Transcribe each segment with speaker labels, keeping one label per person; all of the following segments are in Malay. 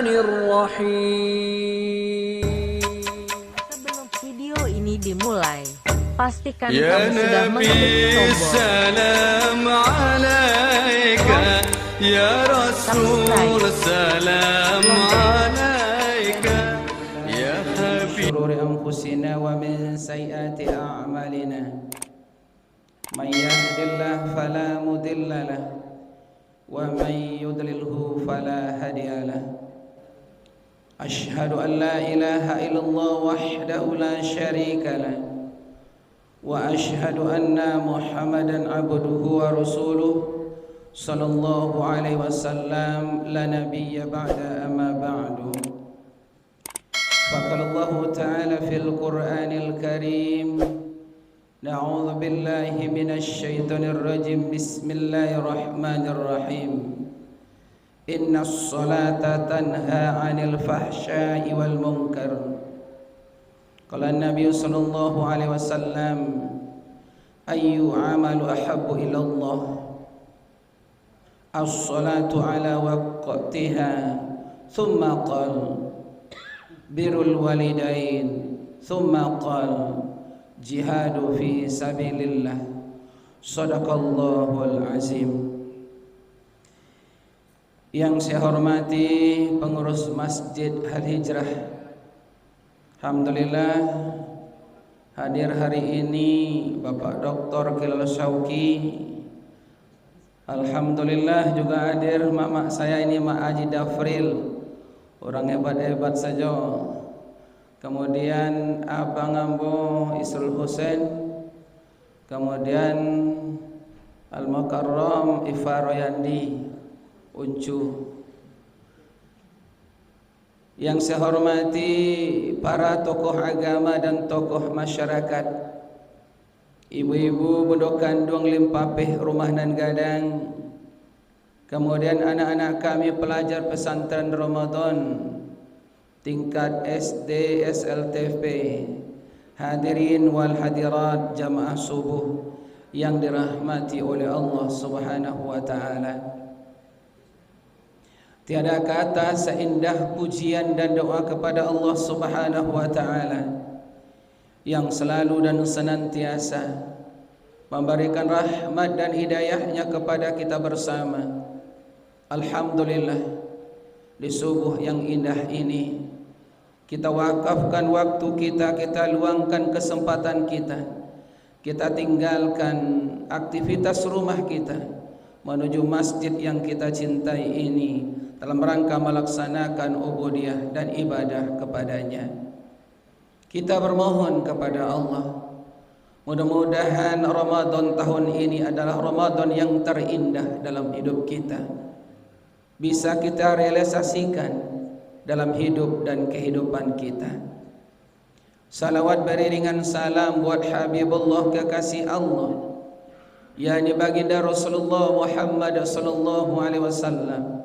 Speaker 1: Bismillahirrahmanirrahim.
Speaker 2: Sebelum video ini dimulai, pastikan kamu sudah mengetik tombol
Speaker 1: salam alaika ya Rasul, salam alaika ya Habib.
Speaker 3: شرور أنفسنا ومن سيئات أعمالنا من يهد الله فلا مضل له ومن يضلله فلا هادي له أشهد أن لا إله إلا الله وحده لا شريك له وأشهد أن محمدا عبده ورسوله صلى الله عليه وسلم لا نبي بعد أما بعد فقال الله تعالى في القرآن الكريم نعوذ بالله من الشيطان الرجيم بسم الله الرحمن الرحيم إن الصلاة تنهى عن الفحشاء والمنكر قال النبي صلى الله عليه وسلم أي عمل أحب إلى الله الصلاة على وقتها ثم قال بر الوالدين ثم قال جهاد في سبيل الله صدق الله العظيم. Yang saya hormati pengurus Masjid Al-Hijrah, alhamdulillah hadir hari ini Bapak Dr. Kilal Syauki. Alhamdulillah juga hadir mak saya ini Mak Haji Dafril, orang hebat-hebat saja. Kemudian Abang Ambo Isrul Husain, kemudian Al-Mukarram Ifaroyandi Uncu. Yang saya hormati para tokoh agama dan tokoh masyarakat, ibu-ibu bondo kandung limpapih rumah nan gadang, kemudian anak-anak kami pelajar pesantren Ramadan tingkat SD SLTP, hadirin wal hadirat jamaah subuh yang dirahmati oleh Allah Subhanahu wa taala. Tiada kata seindah pujian dan doa kepada Allah Subhanahu wa taala yang selalu dan senantiasa memberikan rahmat dan hidayahnya kepada kita bersama. Alhamdulillah, di subuh yang indah ini kita wakafkan waktu kita, kita luangkan kesempatan kita tinggalkan aktivitas rumah kita menuju masjid yang kita cintai ini dalam rangka melaksanakan ubudiyah dan ibadah kepadanya. Kita bermohon kepada Allah, mudah-mudahan Ramadan tahun ini adalah Ramadan yang terindah dalam hidup kita, bisa kita realisasikan dalam hidup dan kehidupan kita. Salawat beriringan salam buat Habibullah kekasih Allah, yakni baginda Rasulullah Muhammad sallallahu alaihi wasallam,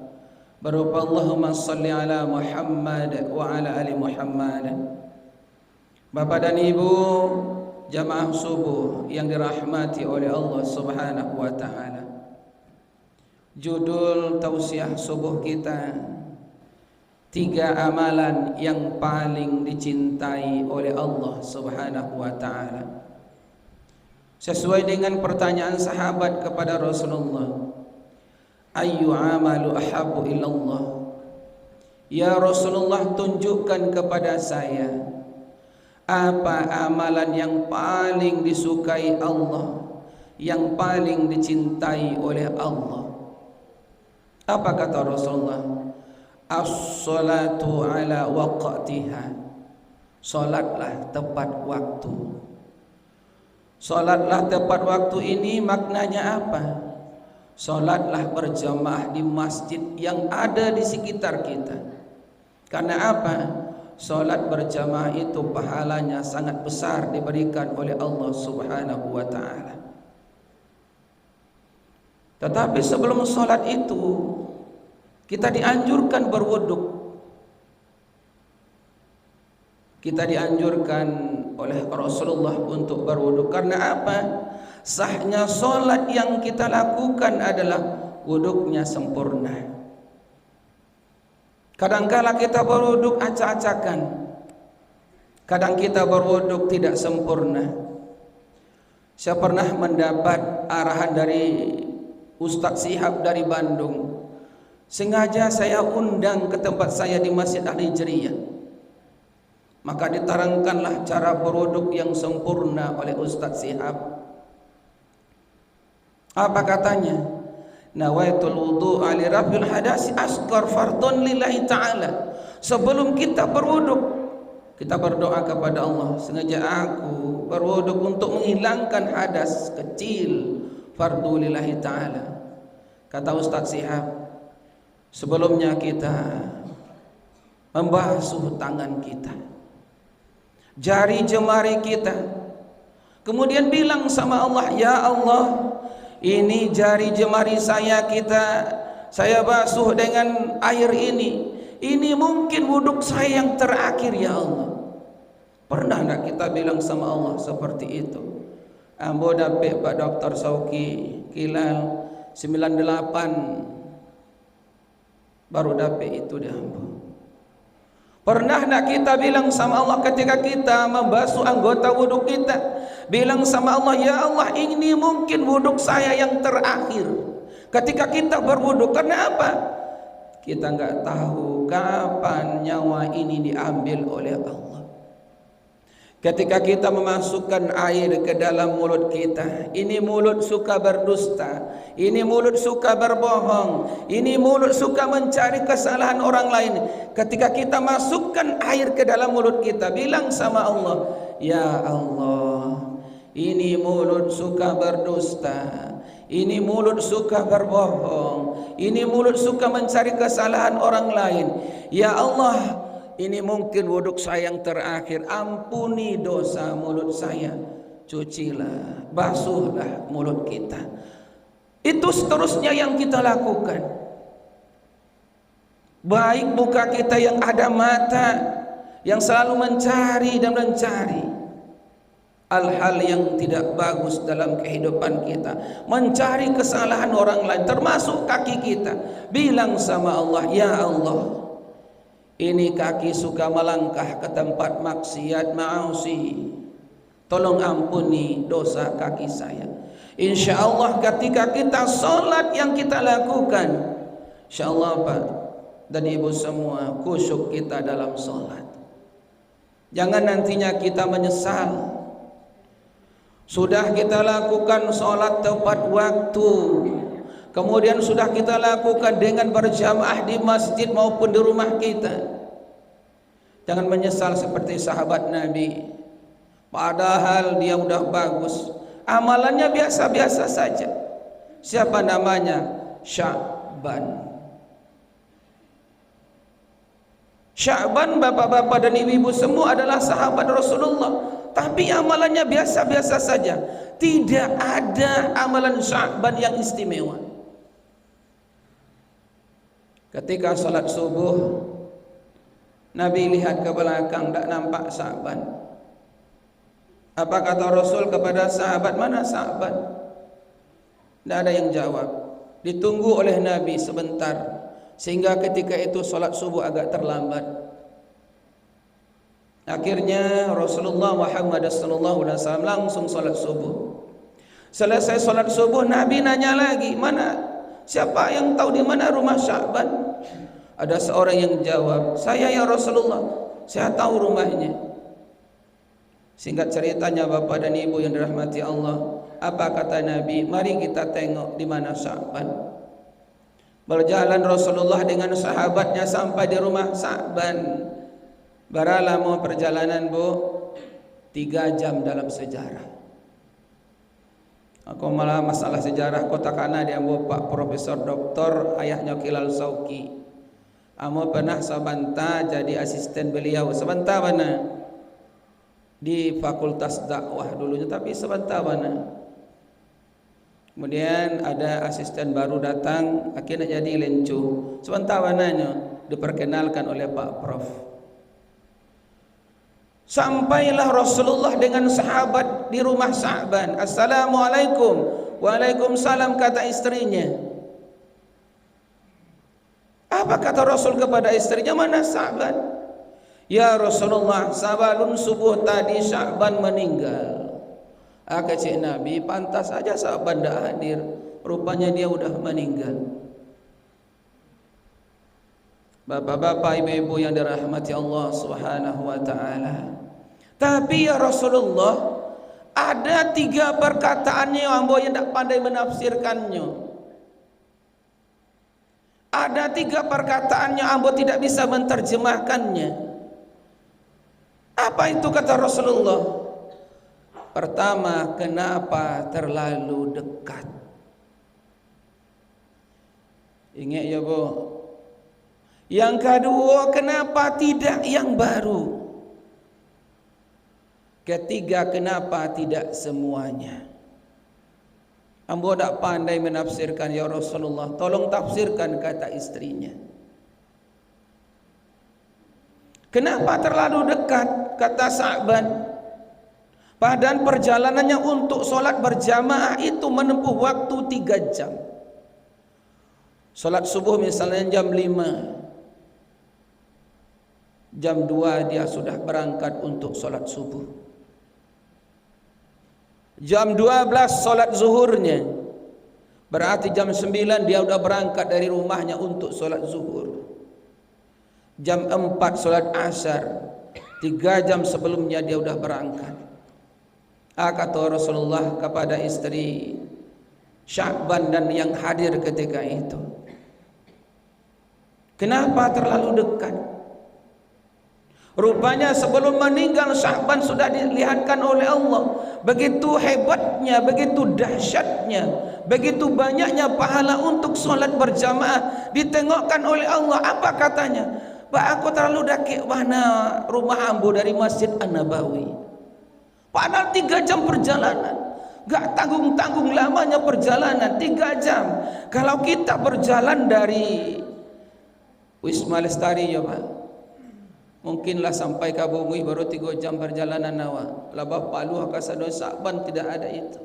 Speaker 3: berupa Allahumma salli ala Muhammad wa ala ali Muhammad. Bapak dan Ibu jamaah subuh yang dirahmati oleh Allah Subhanahu wa taala. Judul tausiah subuh kita, 3 amalan yang paling dicintai oleh Allah Subhanahu wa taala. Sesuai dengan pertanyaan sahabat kepada Rasulullah, ayyu amalu ahabbu ilallah, ya Rasulullah, tunjukkan kepada saya apa amalan yang paling disukai Allah, yang paling dicintai oleh Allah. Apa kata Rasulullah? As-salatu ala waqtiha, salatlah tepat waktu. Salatlah tepat waktu ini maknanya apa? Salatlah berjamaah di masjid yang ada di sekitar kita. Karena apa? Salat berjamaah itu pahalanya sangat besar diberikan oleh Allah Subhanahu wa taala. Tetapi sebelum salat itu kita dianjurkan berwuduk. Kita dianjurkan oleh Rasulullah untuk berwuduk. Karena apa? Sahnya solat yang kita lakukan adalah wuduknya sempurna. Kadangkala kita berwuduk acak-acakan, kadang kita berwuduk tidak sempurna. Saya pernah mendapat arahan dari Ustaz Sihab dari Bandung. Sengaja saya undang ke tempat saya di Masjid Al-Hijriyah. Maka diterangkanlah cara berwuduk yang sempurna oleh Ustaz Sihab. Apa katanya? Nawaitul wudu'a li raf'il hadasi asghar fardhun lillahi ta'ala. Sebelum kita berwuduk, kita berdoa kepada Allah, sengaja aku berwuduk untuk menghilangkan hadas kecil, fardu lillahi ta'ala. Kata Ustaz Sihab, sebelumnya kita membasuh tangan kita, jari jemari kita, kemudian bilang sama Allah, ya Allah, ini jari jemari saya saya basuh dengan air ini. Ini mungkin wuduk saya yang terakhir ya Allah. Pernah tak kita bilang sama Allah seperti itu? Ambo dapat Pak Dr. Sauki Kilal 98 baru dapat itu dia ambo. Pernah nak kita bilang sama Allah ketika kita membasuh anggota wuduk kita, bilang sama Allah, ya Allah, ini mungkin wuduk saya yang terakhir. Ketika kita berwuduk, karena apa? Kita enggak tahu kapan nyawa ini diambil oleh Allah. Ketika kita memasukkan air ke dalam mulut kita, ini mulut suka berdusta, ini mulut suka berbohong, ini mulut suka mencari kesalahan orang lain. Ketika kita masukkan air ke dalam mulut kita, bilang sama Allah, ya Allah, ini mulut suka berdusta, ini mulut suka berbohong, ini mulut suka mencari kesalahan orang lain. Ya Allah, ini mungkin wuduk saya yang terakhir. Ampuni dosa mulut saya. Cucilah, basuhlah mulut kita. Itu seterusnya yang kita lakukan. Baik muka kita yang ada mata, yang selalu mencari dan mencari hal-hal yang tidak bagus dalam kehidupan kita, mencari kesalahan orang lain, termasuk kaki kita. Bilang sama Allah, ya Allah, ini kaki suka melangkah ke tempat maksiat, ma'asi, tolong ampuni dosa kaki saya. Insya Allah ketika kita sholat yang kita lakukan, insya Allah Pak dan Ibu semua, khusyuk kita dalam sholat. Jangan nantinya kita menyesal. Sudah kita lakukan sholat tepat waktu, kemudian sudah kita lakukan dengan berjamaah di masjid maupun di rumah kita. Jangan menyesal seperti sahabat Nabi, padahal dia udah bagus, amalannya biasa-biasa saja. Siapa namanya? Sya'ban. Sya'ban, bapak-bapak dan ibu-ibu semua adalah sahabat Rasulullah, tapi amalannya biasa-biasa saja. Tidak ada amalan Sya'ban yang istimewa. Ketika salat subuh, Nabi lihat ke belakang, tak nampak Sya'ban. Apa kata Rasul kepada sahabat, mana Sya'ban? Tidak ada yang jawab. Ditunggu oleh Nabi sebentar, sehingga ketika itu salat subuh agak terlambat. Akhirnya Rasulullah Muhammad SAW langsung salat subuh. Selesai salat subuh, Nabi nanya lagi, mana, siapa yang tahu di mana rumah Sya'ban? Ada seorang yang jawab, saya ya Rasulullah, saya tahu rumahnya. Singkat ceritanya Bapak dan Ibu yang dirahmati Allah, apa kata Nabi? Mari kita tengok di mana Sya'ban. Berjalan Rasulullah dengan sahabatnya sampai di rumah Sya'ban. Berapa lama perjalanan Bu? 3 jam dalam sejarah. Aku malah masalah sejarah kota Kana dia Pak Profesor Doktor ayahnya Kilal Sauki. Amo pernah sabanta jadi asisten beliau. Sebentar mana? Di Fakultas Dakwah dulunya, tapi sebentar mana? Kemudian ada asisten baru datang, akhirnya jadi lencu. Sebentar mananya diperkenalkan oleh Pak Prof. Sampailah Rasulullah dengan sahabat di rumah Sya'ban. Assalamualaikum. Waalaikumsalam, kata istrinya. Apa kata Rasul kepada istrinya? Mana Sya'ban? Ya Rasulullah, sabalun subuh tadi Sya'ban meninggal. Kata Nabi, pantas saja Sya'ban tidak hadir. Rupanya dia sudah meninggal. Bapak-bapak, ibu-ibu yang dirahmati Allah Subhanahu wa taala. Tapi ya Rasulullah, ada 3 perkataannya ambo yang tak pandai menafsirkannya. Ada 3 perkataannya ambo tidak bisa menterjemahkannya. Apa itu kata Rasulullah? Pertama, kenapa terlalu dekat? Ingat ya Bu. Yang kedua, kenapa tidak yang baru? Ketiga, kenapa tidak semuanya? Ambo tak pandai menafsirkan ya Rasulullah, tolong tafsirkan, kata istrinya. Kenapa terlalu dekat? Kata Sya'ban. Padahal perjalanannya untuk solat berjamaah itu menempuh waktu 3 jam. Solat subuh misalnya jam 5. Jam 2 dia sudah berangkat untuk solat subuh. Jam 12 solat zuhurnya. Berarti jam 9 dia sudah berangkat dari rumahnya untuk solat zuhur. Jam 4 solat asar. 3 jam sebelumnya dia sudah berangkat. Kata Rasulullah kepada istri Sya'ban dan yang hadir ketika itu, kenapa terlalu dekat? Rupanya sebelum meninggal Sya'ban sudah dilihatkan oleh Allah begitu hebatnya, begitu dahsyatnya, begitu banyaknya pahala untuk solat berjamaah. Ditengokkan oleh Allah, apa katanya? Pak, aku terlalu dekat mana rumah ambo dari Masjid An-Nabawi. Padahal 3 jam perjalanan. Gak tanggung-tanggung lamanya perjalanan 3 jam. Kalau kita berjalan dari Wisma Lestari ya Pak, mungkinlah sampai Kabungui baru 3 jam perjalanan awak. Labah Paluh Kasado Sya'ban tidak ada itu.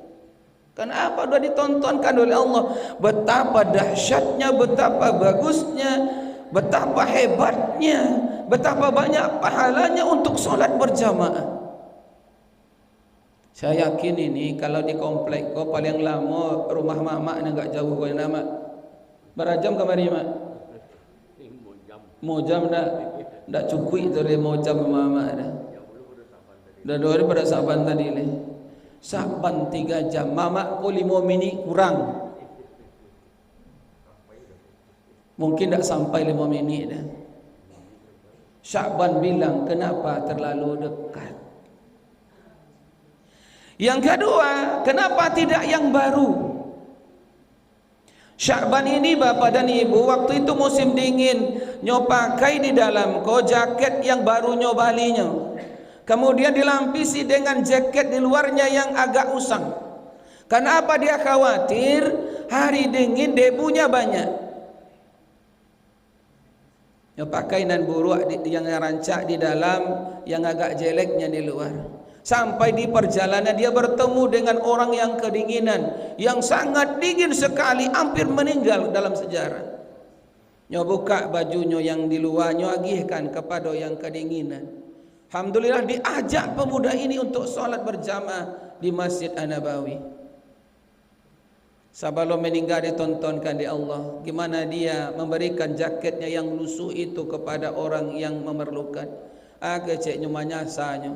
Speaker 3: Kenapa sudah ditontonkan oleh Allah betapa dahsyatnya, betapa bagusnya, betapa hebatnya, betapa banyak pahalanya untuk solat berjamaah. Saya yakin ini kalau di komplek kau paling lama rumah mamak ni enggak jauh kau nama. Berapa jam kemari mak? Mau jam dah cukup itu le mau jam mamak dah. Dah 2 hari pada Sya'ban tadi le. Sya'ban 3 jam, mamak kau 5 minit kurang. Mungkin tak sampai 5 minit dah. Sya'ban bilang kenapa terlalu dekat. Yang kedua, kenapa tidak yang baru? Sya'ban ini bapak dan ibu, waktu itu musim dingin, nyo pakai di dalam ko jaket yang baru nyo balinya. Kemudian dilampisi dengan jaket di luarnya yang agak usang. Kenapa dia khawatir hari dingin debunya banyak. Nyo pakai nan buruk yang rancak di dalam, yang agak jeleknya di luar. Sampai di perjalanan dia bertemu dengan orang yang kedinginan, yang sangat dingin sekali, hampir meninggal dalam sejarah. Nyo buka bajunya yang di luar, nyo agihkan kepada yang kedinginan. Alhamdulillah diajak pemuda ini untuk solat berjamaah di Masjid An-Nabawi. Sebelum meninggal ditontonkan di Allah gimana dia memberikan jaketnya yang lusuh itu kepada orang yang memerlukan. Keceknya manyasanya.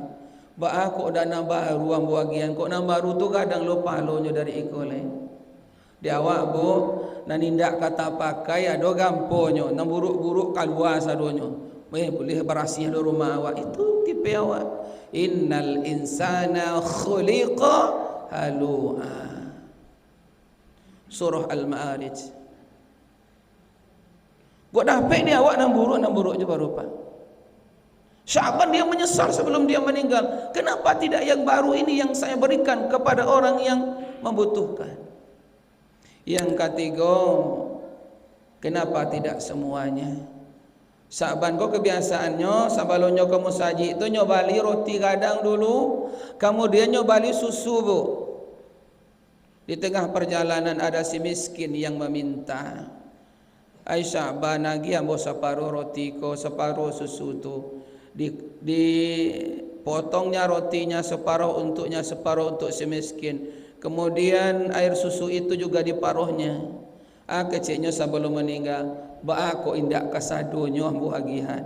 Speaker 3: Ba aku dah nambah ruang bagian kok nambah baru tu kadang lupa lonya dari ikole. Di awak bu, nan indak kata pakai ada gamponyo, nan buruk-buruk keluar sadonyo. Boleh berasih di rumah awak itu tipe awak. Innal insana khuliqa halu'a. Surah Al-Ma'arij. Kok dapat ni awak nan buruk je baru pak. Sya'ban dia menyesal sebelum dia meninggal. Kenapa tidak yang baru ini yang saya berikan kepada orang yang membutuhkan? Yang ketiga, kenapa tidak semuanya? Sya'ban kok kebiasaannya sebelumnya ke masjid itu nyobali roti gadang dulu, kemudian nyobali susu bu. Di tengah perjalanan ada si miskin yang meminta. ai Sya'ban lagi ambo separuh roti ko separuh susu tu di potongnya rotinya separuh untuk si miskin, kemudian air susu itu juga diparuhnya. Kecilnya sebelum meninggal kok indak kasadonyo ambo agihan,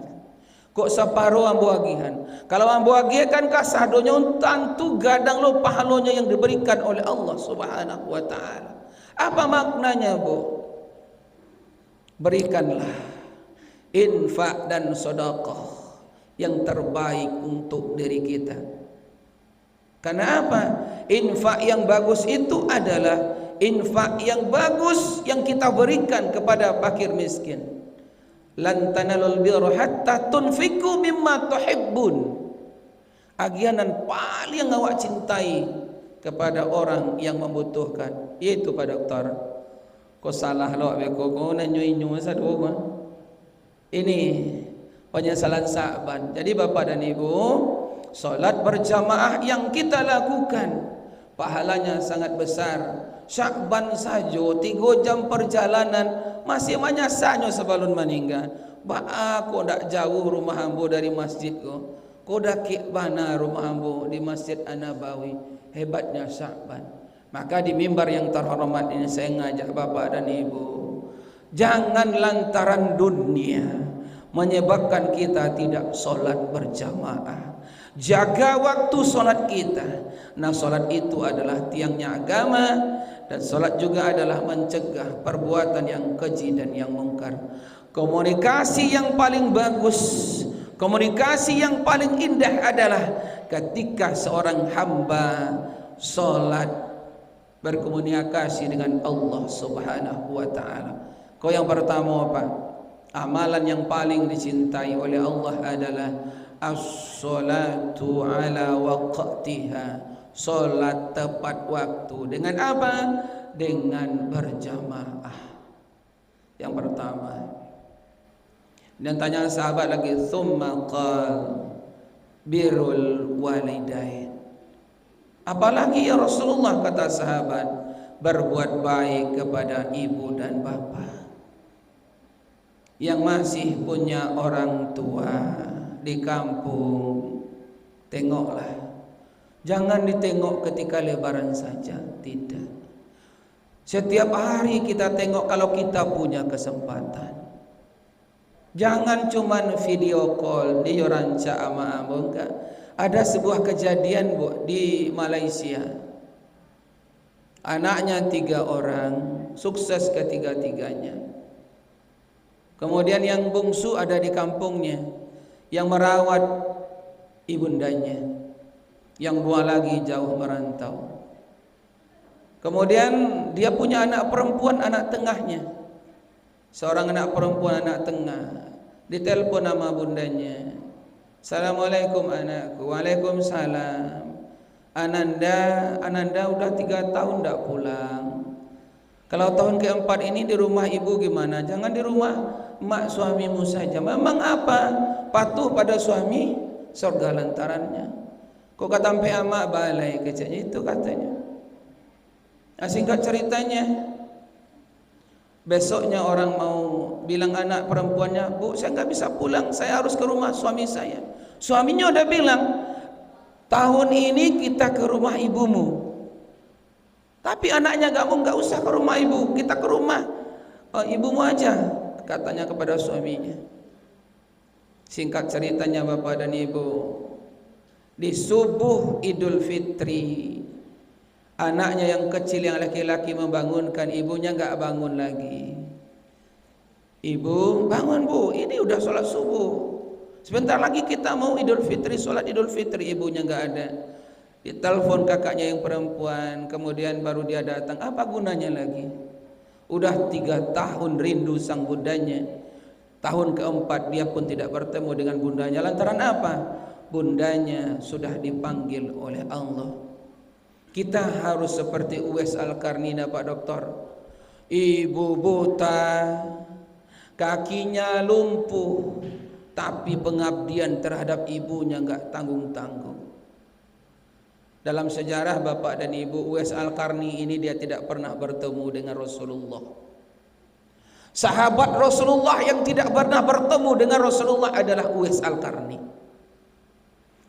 Speaker 3: kok separuh ambo agihan. Kalau ambo agihan kasadonyo tentu gadang lo pahalanya yang diberikan oleh Allah Subhanahu wa taala. Apa maknanya, Bu? Berikanlah infak dan sedekah yang terbaik untuk diri kita. Karena apa? Infak yang bagus itu adalah infak yang bagus yang kita berikan kepada fakir miskin. Lan tanalul birra hatta tunfiqu mimma tuhibbun. Agianan paling awak cintai kepada orang yang membutuhkan, yaitu Pak Doktor. Kau salah lo kau nanyu satu ini penyesalan Sya'ban. Jadi Bapak dan Ibu, solat berjamaah yang kita lakukan pahalanya sangat besar. Sya'ban saja 3 jam perjalanan masih manyasanya sebelum meninggal. Kau dak jauh rumah ambo dari masjid kau dak mana rumah ambo di Masjid An-Nabawi. Hebatnya Sya'ban. Maka di mimbar yang terhormat ini saya ngajak Bapak dan Ibu, jangan lantaran dunia menyebabkan kita tidak solat berjamaah. Jaga waktu solat kita. Nah, solat itu adalah tiangnya agama, dan solat juga adalah mencegah perbuatan yang keji dan yang mungkar. Komunikasi yang paling bagus, komunikasi yang paling indah adalah ketika seorang hamba solat berkomunikasi dengan Allah Subhanahu wa taala. Kau yang pertama apa? Amalan yang paling dicintai oleh Allah adalah as-salatu ala waqtiha. Salat tepat waktu. Dengan apa? Dengan berjamaah. Yang pertama. Dan tanya sahabat lagi, tsumma qal birrul walidain. Apalagi ya Rasulullah, kata sahabat, berbuat baik kepada ibu dan bapa. Yang masih punya orang tua di kampung, tengoklah. Jangan ditengok ketika lebaran saja, tidak. Setiap hari kita tengok kalau kita punya kesempatan. Jangan cuman video call di ranca ama ambo, enggak. Ada sebuah kejadian, Bu, di Malaysia. Anaknya 3 orang, sukses ketiga-tiganya. Kemudian yang bungsu ada di kampungnya, yang merawat ibundanya. Yang 2 lagi jauh merantau. Kemudian dia punya anak perempuan, anak tengahnya. Seorang anak perempuan, anak tengah. Ditelepon nama bundanya. Assalamualaikum anakku. Waalaikumsalam. Ananda udah 3 tahun tak pulang. Kalau tahun keempat ini di rumah ibu gimana? Jangan di rumah mak suamimu saja. Memang apa? Patuh pada suami, surga lantarannya. Kok kata sampai amak balai kecilnya itu katanya. Nah, singkat ceritanya, besoknya orang mau bilang anak perempuannya, Bu, saya nggak bisa pulang, saya harus ke rumah suami saya. Suaminya udah bilang, tahun ini kita ke rumah ibumu. Tapi anaknya nggak usah ke rumah ibu, kita ke rumah ibumu aja, katanya kepada suaminya. Singkat ceritanya Bapak dan Ibu, di subuh Idul Fitri, anaknya yang kecil yang laki-laki membangunkan ibunya, nggak bangun lagi. Ibu, bangun Bu, ini udah sholat subuh. Sebentar lagi kita mau Idul Fitri, sholat Idul Fitri. Ibunya nggak ada. Ditelepon kakaknya yang perempuan, kemudian baru dia datang. Apa gunanya lagi? Udah 3 tahun rindu sang bundanya. Tahun keempat dia pun tidak bertemu dengan bundanya. Lantaran apa? Bundanya sudah dipanggil oleh Allah. Kita harus seperti Uwais Al-Qarni, Pak Doktor. Ibu buta, kakinya lumpuh, tapi pengabdian terhadap ibunya enggak tanggung-tanggung. Dalam sejarah Bapak dan Ibu, Uwais Al-Qarni ini dia tidak pernah bertemu dengan Rasulullah. Sahabat Rasulullah yang tidak pernah bertemu dengan Rasulullah adalah Uwais Al-Qarni.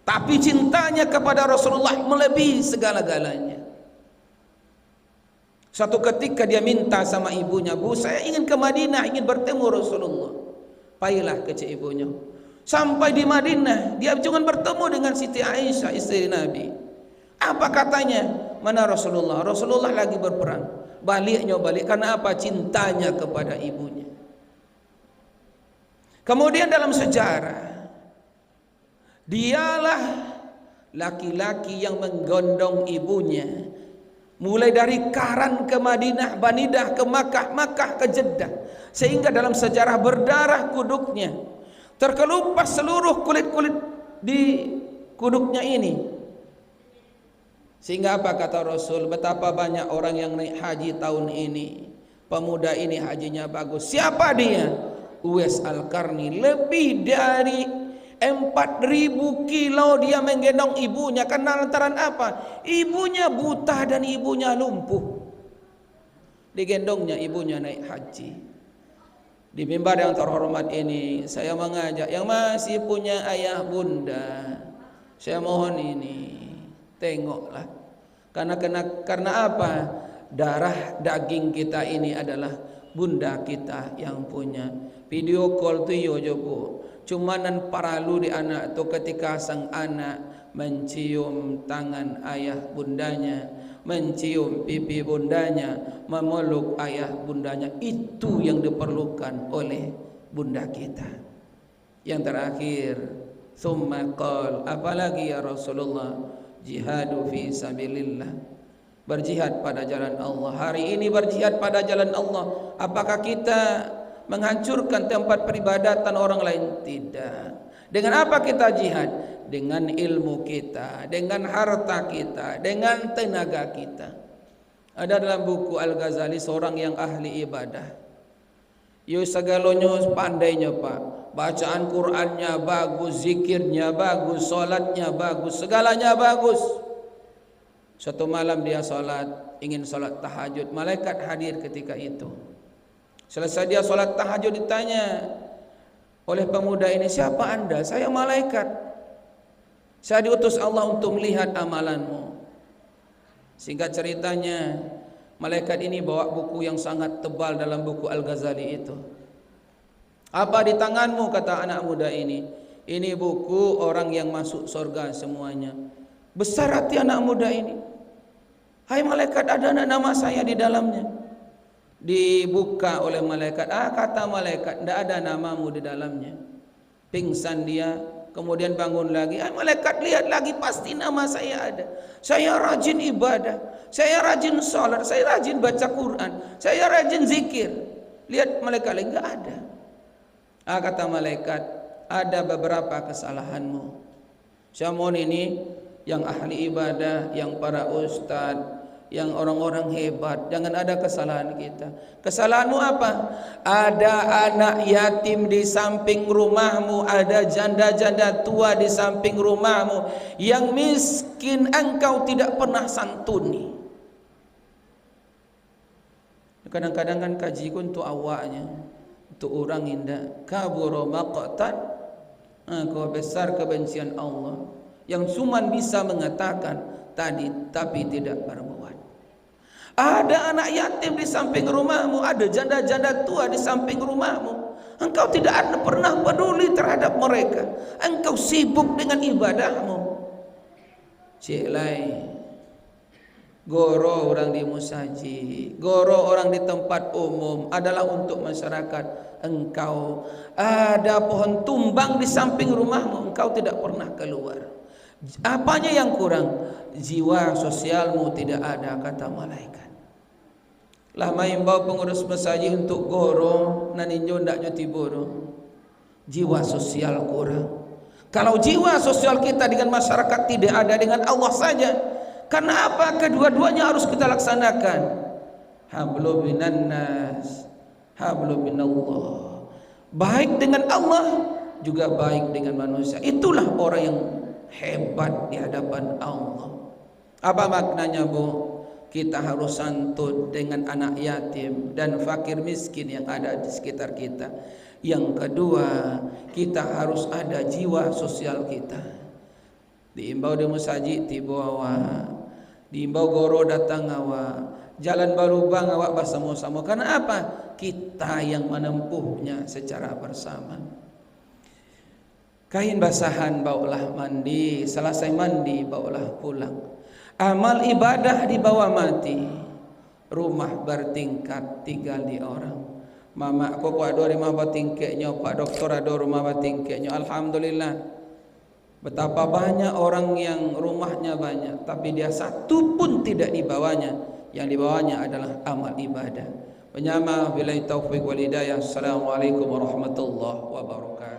Speaker 3: Tapi cintanya kepada Rasulullah melebihi segala-galanya. Suatu ketika dia minta sama ibunya, "Bu, saya ingin ke Madinah, ingin bertemu Rasulullah." Pailah ke ibunya. Sampai di Madinah, dia cuma bertemu dengan Siti Aisyah, istri Nabi. Apa katanya? "Mana Rasulullah?" "Rasulullah lagi berperang." Baliknya balik karena apa? Cintanya kepada ibunya. Kemudian dalam sejarah, dialah laki-laki yang menggondong ibunya mulai dari Karan ke Madinah, Banidah ke Makkah, Makkah ke Jeddah, sehingga dalam sejarah berdarah kuduknya, terkelupas seluruh kulit-kulit di kuduknya ini. Sehingga apa kata Rasul? Betapa banyak orang yang naik haji tahun ini. Pemuda ini hajinya bagus. Siapa dia? Uwais Al-Qarni. Lebih dari 4.000 kilo dia menggendong ibunya. Karena lantaran apa? Ibunya buta dan ibunya lumpuh. Digendongnya ibunya naik haji. Di mimbar yang terhormat ini, saya mengajak yang masih punya ayah bunda, saya mohon ini, tengoklah. Karena apa? Darah daging kita ini adalah bunda kita yang punya. Video call tu yo jobo. Cumanan paralu di anak tu ketika sang anak mencium tangan ayah bundanya, mencium pipi bundanya, memeluk ayah bundanya. Itu yang diperlukan oleh bunda kita. Yang terakhir, summa qal, apalagi ya Rasulullah? Jihadu fi sabilillah, berjihad pada jalan Allah. Hari ini berjihad pada jalan Allah. Apakah kita menghancurkan tempat peribadatan orang lain? Tidak. Dengan apa kita jihad? Dengan ilmu kita, dengan harta kita, dengan tenaga kita. Ada dalam buku Al-Ghazali seorang yang ahli ibadah. Yo segalanya pandainya Pak. Bacaan Qur'annya bagus, zikirnya bagus, solatnya bagus, segalanya bagus. Suatu malam dia solat, ingin solat tahajud. Malaikat hadir ketika itu. Selesai dia solat tahajud, ditanya oleh pemuda ini, "Siapa anda?" "Saya malaikat. Saya diutus Allah untuk melihat amalanmu." Singkat ceritanya, malaikat ini bawa buku yang sangat tebal dalam buku Al-Ghazali itu. "Apa di tanganmu?" kata anak muda ini. "Ini buku orang yang masuk surga semuanya." Besar hati anak muda ini. "Hai malaikat, ada nama saya di dalamnya." Dibuka oleh malaikat. Kata malaikat, "Tidak ada namamu di dalamnya." Pingsan dia, kemudian bangun lagi. Malaikat lihat lagi, pasti nama saya ada. Saya rajin ibadah, saya rajin sholat, saya rajin baca Quran, saya rajin zikir. Lihat malaikat lagi, enggak ada. Kata malaikat, "Ada beberapa kesalahanmu." Saya mohon ini yang ahli ibadah, yang para ustadz, yang orang-orang hebat, jangan ada kesalahan kita. Kesalahanmu apa? Ada anak yatim di samping rumahmu, ada janda-janda tua di samping rumahmu yang miskin, engkau tidak pernah santuni. Kadang-kadang kan kajiku untuk awaknya, untuk orang indah. Kabura maqtan, kau besar kebencian Allah, yang cuma bisa mengatakan tadi tapi tidak berbuat. Ada anak yatim di samping rumahmu, ada janda-janda tua di samping rumahmu, engkau tidak ada pernah peduli terhadap mereka. Engkau sibuk dengan ibadahmu. Cik lai, goro orang di musaji, goro orang di tempat umum adalah untuk masyarakat. Engkau ada pohon tumbang di samping rumahmu, engkau tidak pernah keluar. Apanya yang kurang? Jiwa sosialmu tidak ada, kata malaikat. Lah main bawa pengurus masjid untuk goro, naninjo ndak nyoti boro. Jiwa sosial kurang. Kalau jiwa sosial kita dengan masyarakat tidak ada, dengan Allah saja. Karena apa? Kedua-duanya harus kita laksanakan. Hablum minan nas, hablum minallah. Baik dengan Allah, juga baik dengan manusia. Itulah orang yang hebat di hadapan Allah. Apa maknanya, Bu? kita harus santun dengan anak yatim dan fakir miskin yang ada di sekitar kita. Yang kedua, kita harus ada jiwa sosial kita. Diimbau di masjid tibo awak, diimbau goro datang awak, jalan balubang awak bersama-sama. Karena apa? Kita yang menempuhnya secara bersama. Kain basahan bawalah mandi, selesai mandi bawalah pulang. Amal ibadah dibawa mati. Rumah bertingkat, tinggal di orang. Mama aku ada rumah bertingkatnya, Pak Doktor ada rumah bertingkatnya. Alhamdulillah. Betapa banyak orang yang rumahnya banyak, tapi dia satu pun tidak dibawanya. Yang dibawanya adalah amal ibadah. Penyama billahi taufiq wal hidayah. Assalamualaikum warahmatullahi wabarakatuh.